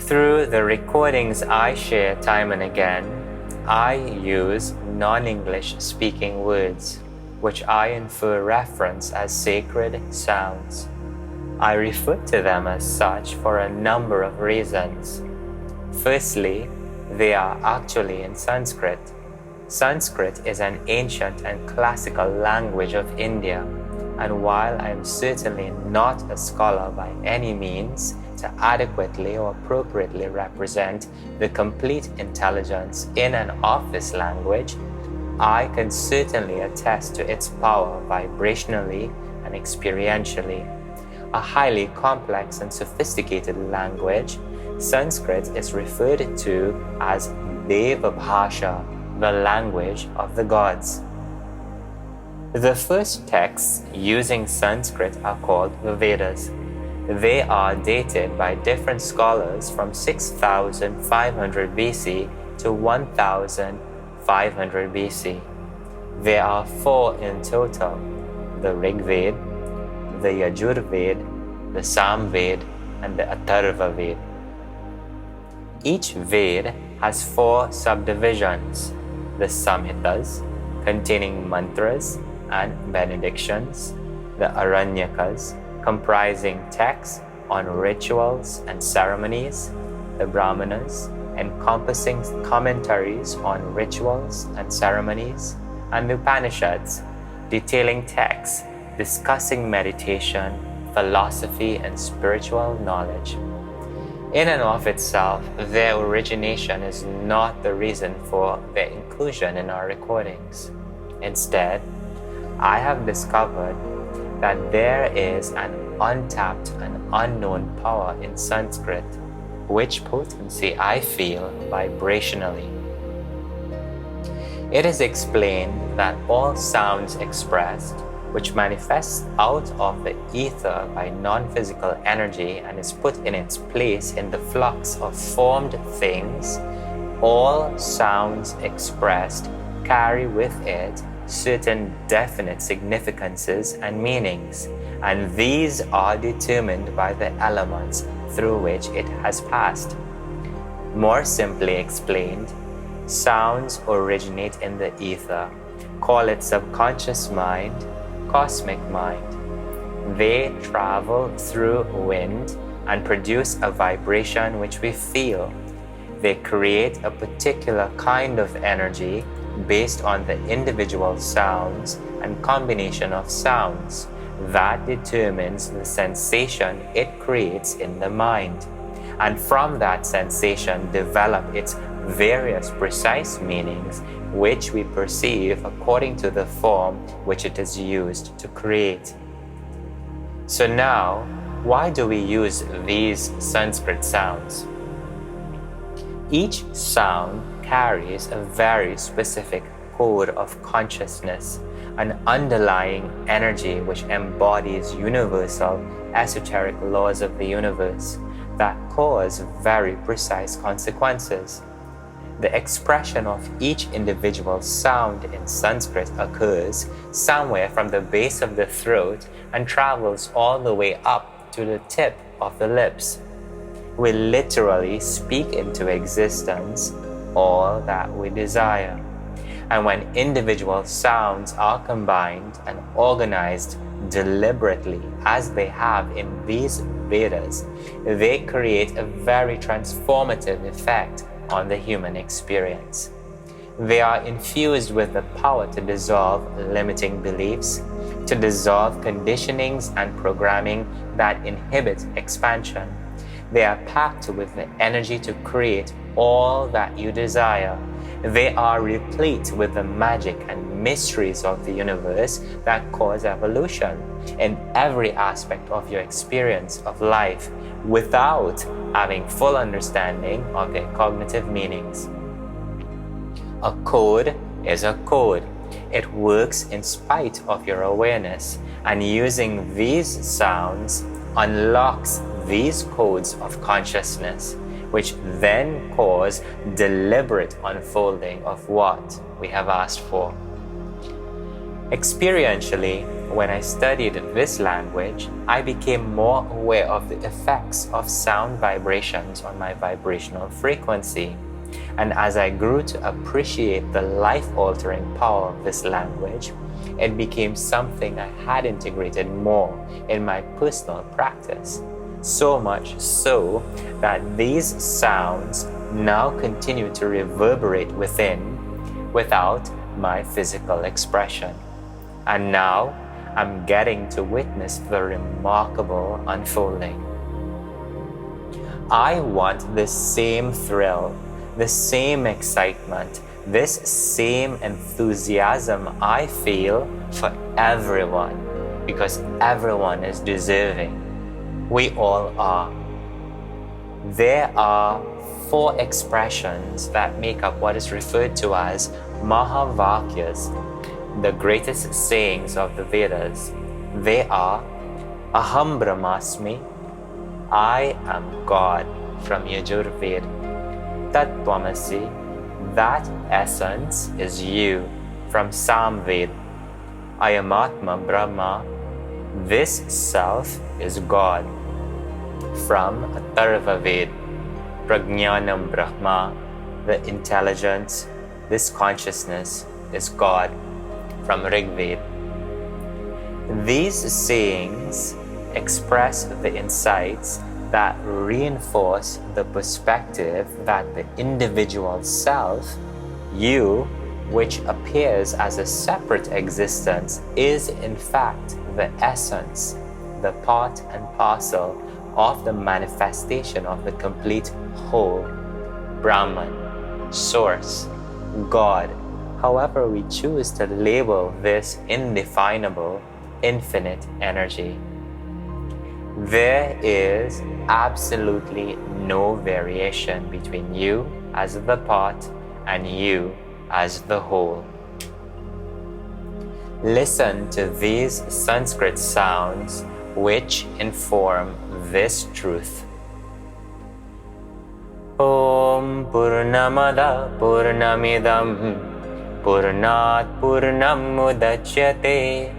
Through the recordings I share time and again, I use non-English speaking words, which I infer reference as sacred sounds. I refer to them as such for a number of reasons. Firstly, they are actually in Sanskrit. Sanskrit is an ancient and classical language of India, and while I am certainly not a scholar by any means to adequately or appropriately represent the complete intelligence in and of this language, I can certainly attest to its power vibrationally and experientially. A highly complex and sophisticated language, Sanskrit is referred to as Deva Bhasha, the language of the gods. The first texts using Sanskrit are called the Vedas. They are dated by different scholars from 6500 BC to 1500 BC. There are 4 in total: the Rig Veda, the Yajur Veda, the Sam Veda, and the Atharva Veda. Each Veda has 4 subdivisions: the Samhitas, containing mantras and benedictions, the Aranyakas, comprising texts on rituals and ceremonies, the Brahmanas, encompassing commentaries on rituals and ceremonies, and the Upanishads, detailing texts discussing meditation, philosophy, and spiritual knowledge. In and of itself, their origination is not the reason for their inclusion in our recordings. Instead, I have discovered that there is an untapped and unknown power in Sanskrit, which potency I feel vibrationally. It is explained that all sounds expressed, which manifests out of the ether by non-physical energy and is put in its place in the flux of formed things, all sounds expressed carry with it certain definite significances and meanings, and these are determined by the elements through which it has passed. More simply explained, sounds originate in the ether, call it subconscious mind, cosmic mind. They travel through wind and produce a vibration which we feel. They create a particular kind of energy based on the individual sounds and combination of sounds that determines the sensation it creates in the mind, and from that sensation develop its various precise meanings which we perceive according to the form which it is used to create. So now, why do we use these Sanskrit sounds? Each sound carries a very specific code of consciousness, an underlying energy which embodies universal esoteric laws of the universe that cause very precise consequences. The expression of each individual sound in Sanskrit occurs somewhere from the base of the throat and travels all the way up to the tip of the lips. We literally speak into existence all that we desire. And when individual sounds are combined and organized deliberately as they have in these Vedas, they create a very transformative effect on the human experience. They are infused with the power to dissolve limiting beliefs, to dissolve conditionings and programming that inhibit expansion. They are packed with the energy to create all that you desire. They are replete with the magic and mysteries of the universe that cause evolution in every aspect of your experience of life without having full understanding of their cognitive meanings. A code is a code. It works in spite of your awareness, and using these sounds unlocks these codes of consciousness, which then cause deliberate unfolding of what we have asked for. Experientially, when I studied this language, I became more aware of the effects of sound vibrations on my vibrational frequency. And as I grew to appreciate the life-altering power of this language, it became something I had integrated more in my personal practice. So much so that these sounds now continue to reverberate within without my physical expression. And now I'm getting to witness the remarkable unfolding. I want this same thrill, the same excitement, this same enthusiasm I feel for everyone, because everyone is deserving. We all are. There are 4 expressions that make up what is referred to as Mahavakyas, the greatest sayings of the Vedas. They are Aham Brahmasmi, I am God, from Yajurveda. Tat Tvamasi, that essence is you, from Samveda. Ayamatma Brahma, this self is God, from Atharvaveda. Prajnanam Brahma, the intelligence, this consciousness is God, from Rigveda. These sayings express the insights that reinforce the perspective that the individual self, you, which appears as a separate existence, is in fact the essence, the part and parcel of the manifestation of the complete whole, Brahman, Source, God, however we choose to label this indefinable, infinite energy. There is absolutely no variation between you as the part and you as the whole. Listen to these Sanskrit sounds which inform this truth. Om Purnamada Purnamidam Purnat Purnam Mudachyate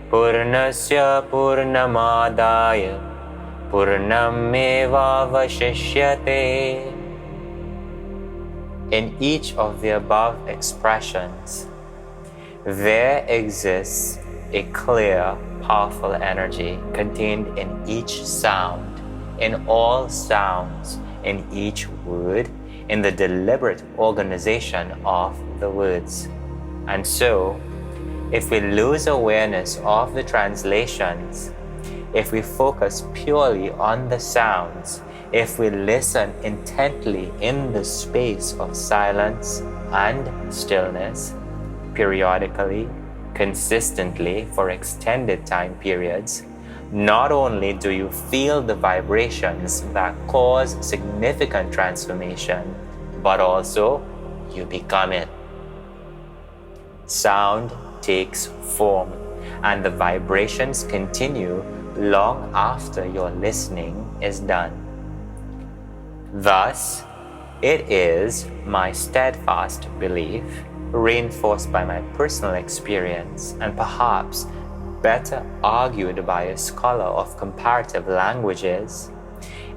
Purnasya Purnamadaya Purnameva Vashishyate. In each of the above expressions, there exists a clear, powerful energy contained in each sound, in all sounds, in each word, in the deliberate organization of the words. And so, if we lose awareness of the translations, if we focus purely on the sounds, if we listen intently in the space of silence and stillness, periodically, consistently for extended time periods, not only do you feel the vibrations that cause significant transformation, but also you become it. Sound takes form, and the vibrations continue long after your listening is done. Thus, it is my steadfast belief, reinforced by my personal experience and perhaps better argued by a scholar of comparative languages,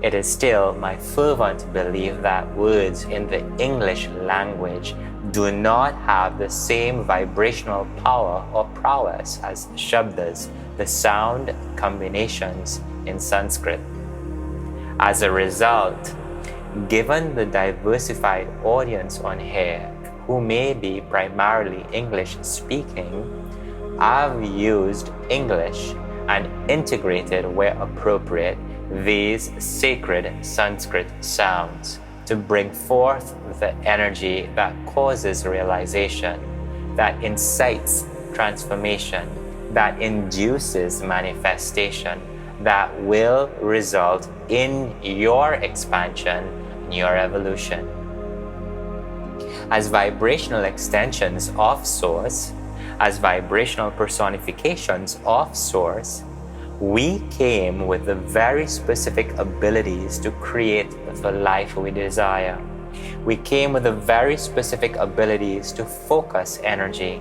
it is still my fervent belief that words in the English language do not have the same vibrational power or prowess as shabdas, the sound combinations in Sanskrit. As a result, given the diversified audience on here who may be primarily English speaking, I've used English and integrated where appropriate these sacred Sanskrit sounds to bring forth the energy that causes realization, that incites transformation, that induces manifestation, that will result in your expansion and your evolution. As vibrational extensions of Source, as vibrational personifications of Source, we came with the very specific abilities to create the life we desire. We came with the very specific abilities to focus energy.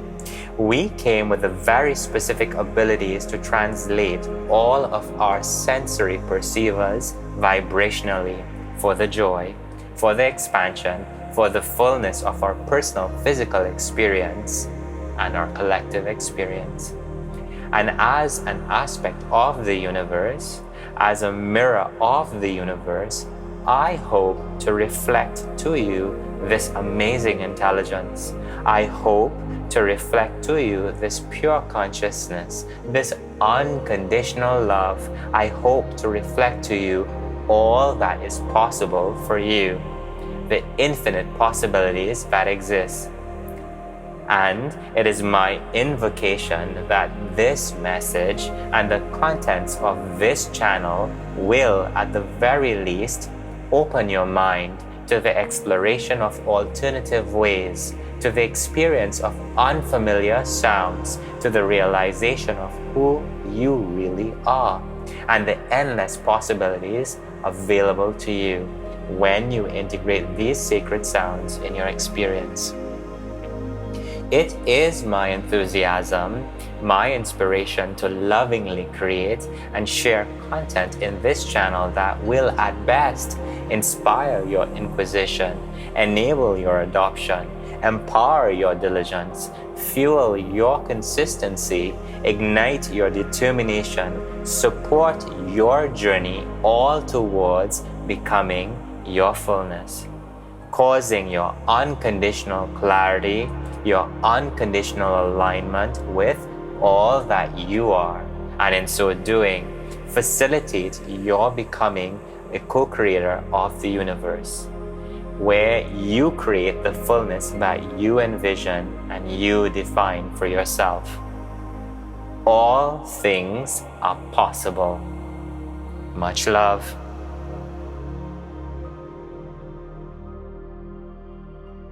We came with the very specific abilities to translate all of our sensory perceivers vibrationally for the joy, for the expansion, for the fullness of our personal physical experience and our collective experience. And as an aspect of the universe, as a mirror of the universe, I hope to reflect to you this amazing intelligence. I hope to reflect to you this pure consciousness, this unconditional love. I hope to reflect to you all that is possible for you, the infinite possibilities that exist. And it is my invocation that this message and the contents of this channel will, at the very least, open your mind to the exploration of alternative ways, to the experience of unfamiliar sounds, to the realization of who you really are, and the endless possibilities available to you when you integrate these sacred sounds in your experience. It is my enthusiasm, my inspiration to lovingly create and share content in this channel that will at best inspire your inquisition, enable your adoption, empower your diligence, fuel your consistency, ignite your determination, support your journey all towards becoming your fullness, causing your unconditional clarity, your unconditional alignment with all that you are, and in so doing, facilitate your becoming a co-creator of the universe, where you create the fullness that you envision and you define for yourself. All things are possible. Much love.